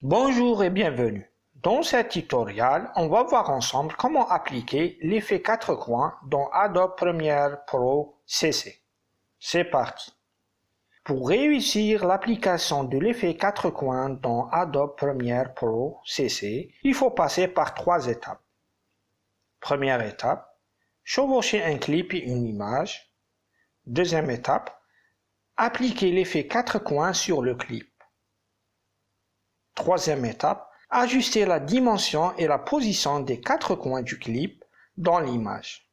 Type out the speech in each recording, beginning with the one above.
Bonjour et bienvenue. Dans ce tutoriel, on va voir ensemble comment appliquer l'effet 4 coins dans Adobe Premiere Pro CC. C'est parti. Pour réussir l'application de l'effet 4 coins dans Adobe Premiere Pro CC, il faut passer par 3 étapes. Première étape, chevaucher un clip et une image. Deuxième étape, appliquer l'effet 4 coins sur le clip. Troisième étape, ajuster la dimension et la position des 4 coins du clip dans l'image.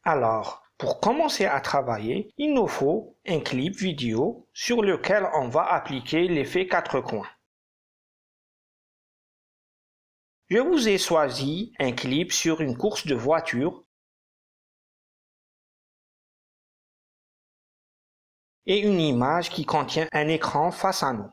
Alors, pour commencer à travailler, il nous faut un clip vidéo sur lequel on va appliquer l'effet 4 coins. Je vous ai choisi un clip sur une course de voiture et une image qui contient un écran face à nous.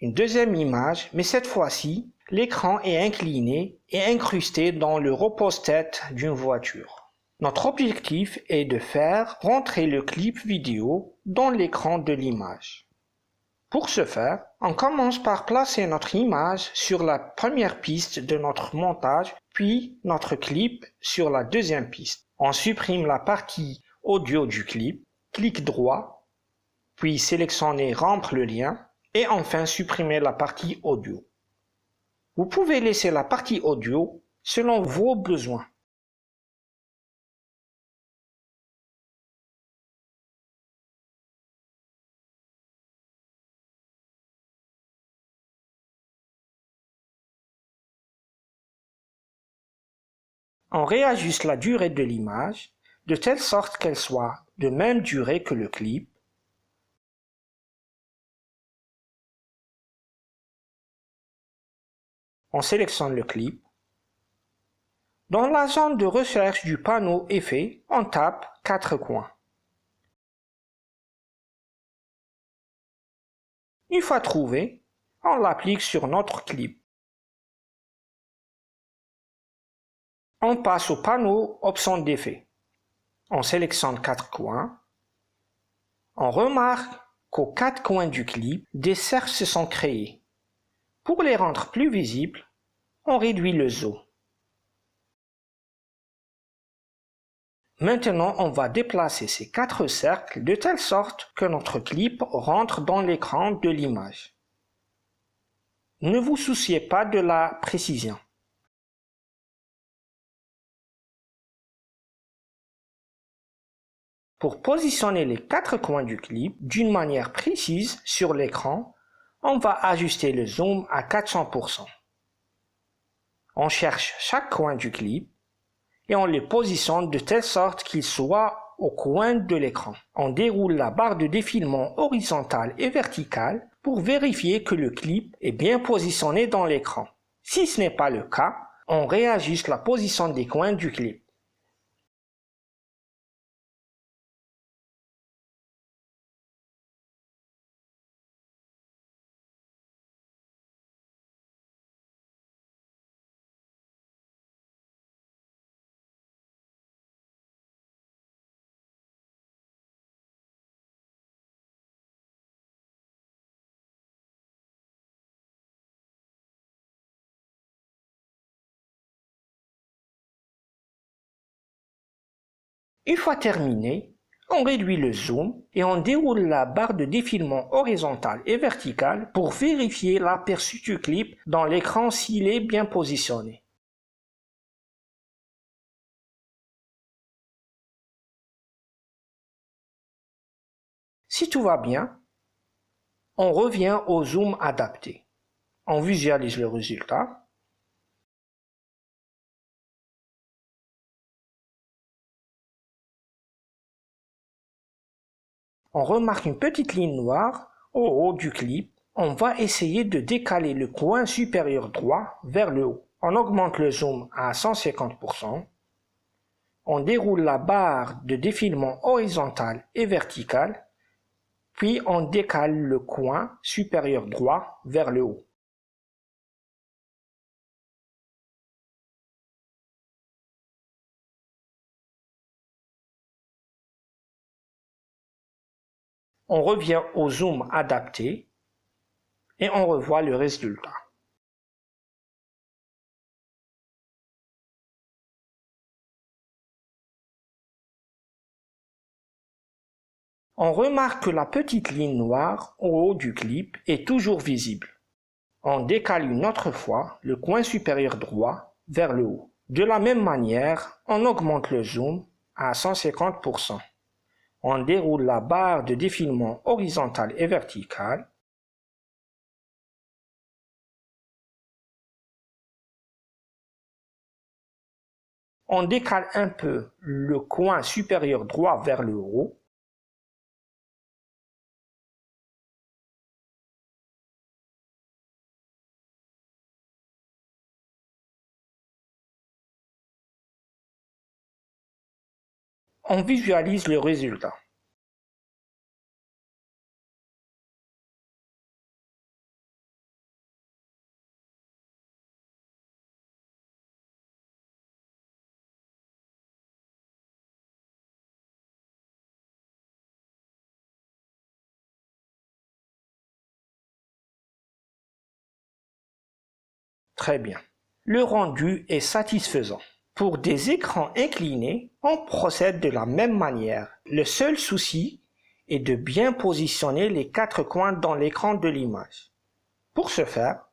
Une deuxième image, mais cette fois-ci, l'écran est incliné et incrusté dans le repose-tête d'une voiture. Notre objectif est de faire rentrer le clip vidéo dans l'écran de l'image. Pour ce faire, on commence par placer notre image sur la première piste de notre montage, puis notre clip sur la deuxième piste. On supprime la partie audio du clip, clic droit, puis sélectionnez Rompre le lien, et enfin supprimer la partie audio. Vous pouvez laisser la partie audio selon vos besoins. On réajuste la durée de l'image de telle sorte qu'elle soit de même durée que le clip. On sélectionne le clip. Dans la zone de recherche du panneau Effets, on tape 4 coins. Une fois trouvé, on l'applique sur notre clip. On passe au panneau Options d'effets. On sélectionne 4 coins. On remarque qu'aux 4 coins du clip, des cercles se sont créés. Pour les rendre plus visibles, on réduit le zoom. Maintenant, on va déplacer ces 4 cercles de telle sorte que notre clip rentre dans l'écran de l'image. Ne vous souciez pas de la précision. Pour positionner les 4 coins du clip d'une manière précise sur l'écran, on va ajuster le zoom à 400%. On cherche chaque coin du clip et on les positionne de telle sorte qu'ils soient au coin de l'écran. On déroule la barre de défilement horizontale et verticale pour vérifier que le clip est bien positionné dans l'écran. Si ce n'est pas le cas, on réajuste la position des coins du clip. Une fois terminé, on réduit le zoom et on déroule la barre de défilement horizontale et verticale pour vérifier l'aperçu du clip dans l'écran s'il est bien positionné. Si tout va bien, on revient au zoom adapté. On visualise le résultat. On remarque une petite ligne noire au haut du clip. On va essayer de décaler le coin supérieur droit vers le haut. On augmente le zoom à 150%. On déroule la barre de défilement horizontale et verticale, puis on décale le coin supérieur droit vers le haut. On revient au zoom adapté et on revoit le résultat. On remarque que la petite ligne noire au haut du clip est toujours visible. On décale une autre fois le coin supérieur droit vers le haut. De la même manière, on augmente le zoom à 150%. On déroule la barre de défilement horizontale et verticale. On décale un peu le coin supérieur droit vers le haut. On visualise le résultat. Très bien. Le rendu est satisfaisant. Pour des écrans inclinés, on procède de la même manière. Le seul souci est de bien positionner les 4 coins dans l'écran de l'image. Pour ce faire,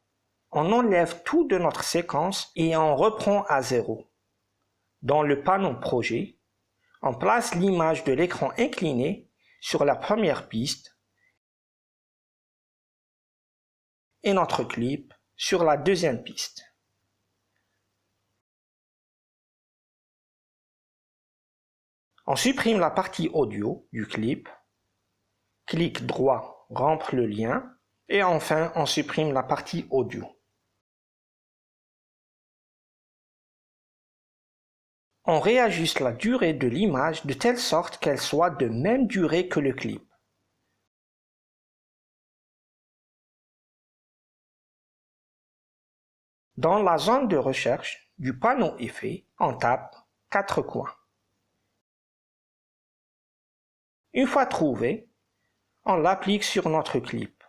on enlève tout de notre séquence et on reprend à zéro. Dans le panneau projet, on place l'image de l'écran incliné sur la première piste et notre clip sur la deuxième piste. On supprime la partie audio du clip, clic droit, rompre le lien, et enfin on supprime la partie audio. On réajuste la durée de l'image de telle sorte qu'elle soit de même durée que le clip. Dans la zone de recherche du panneau Effets, on tape 4 coins. Une fois trouvé, on l'applique sur notre clip.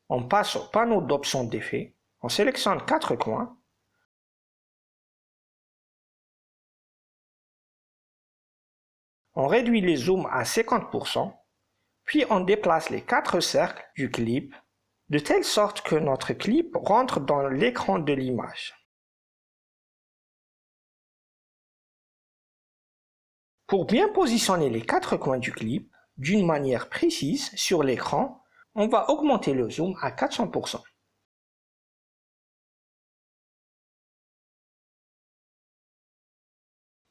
On passe au panneau d'options d'effets, on sélectionne 4 coins. On réduit le zoom à 50%, puis on déplace les 4 cercles du clip de telle sorte que notre clip rentre dans l'écran de l'image. Pour bien positionner les 4 coins du clip d'une manière précise sur l'écran, on va augmenter le zoom à 400%.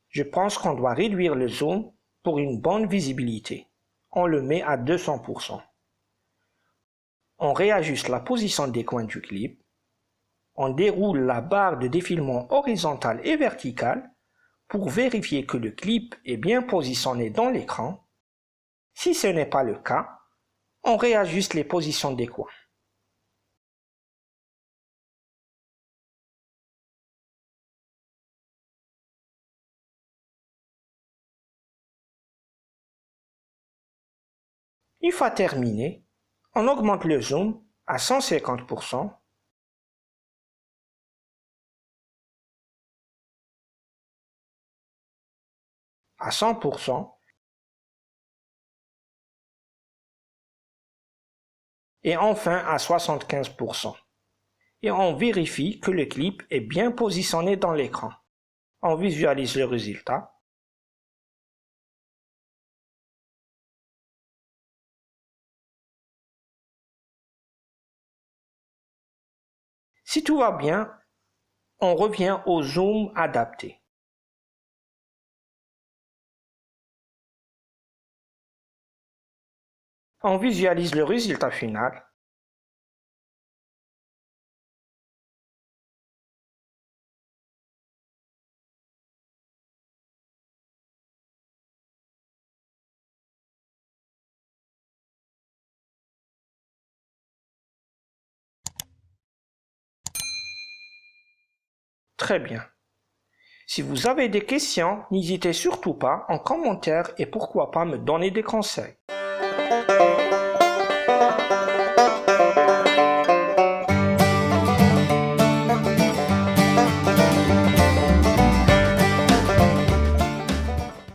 Je pense qu'on doit réduire le zoom pour une bonne visibilité. On le met à 200%. On réajuste la position des coins du clip. On déroule la barre de défilement horizontale et verticale pour vérifier que le clip est bien positionné dans l'écran. Si ce n'est pas le cas, on réajuste les positions des coins. Une fois terminé, on augmente le zoom à 150%, à 100% et enfin à 75%. Et on vérifie que le clip est bien positionné dans l'écran. On visualise le résultat. Si tout va bien, on revient au zoom adapté. On visualise le résultat final. Très bien. Si vous avez des questions, n'hésitez surtout pas en commentaire et pourquoi pas me donner des conseils.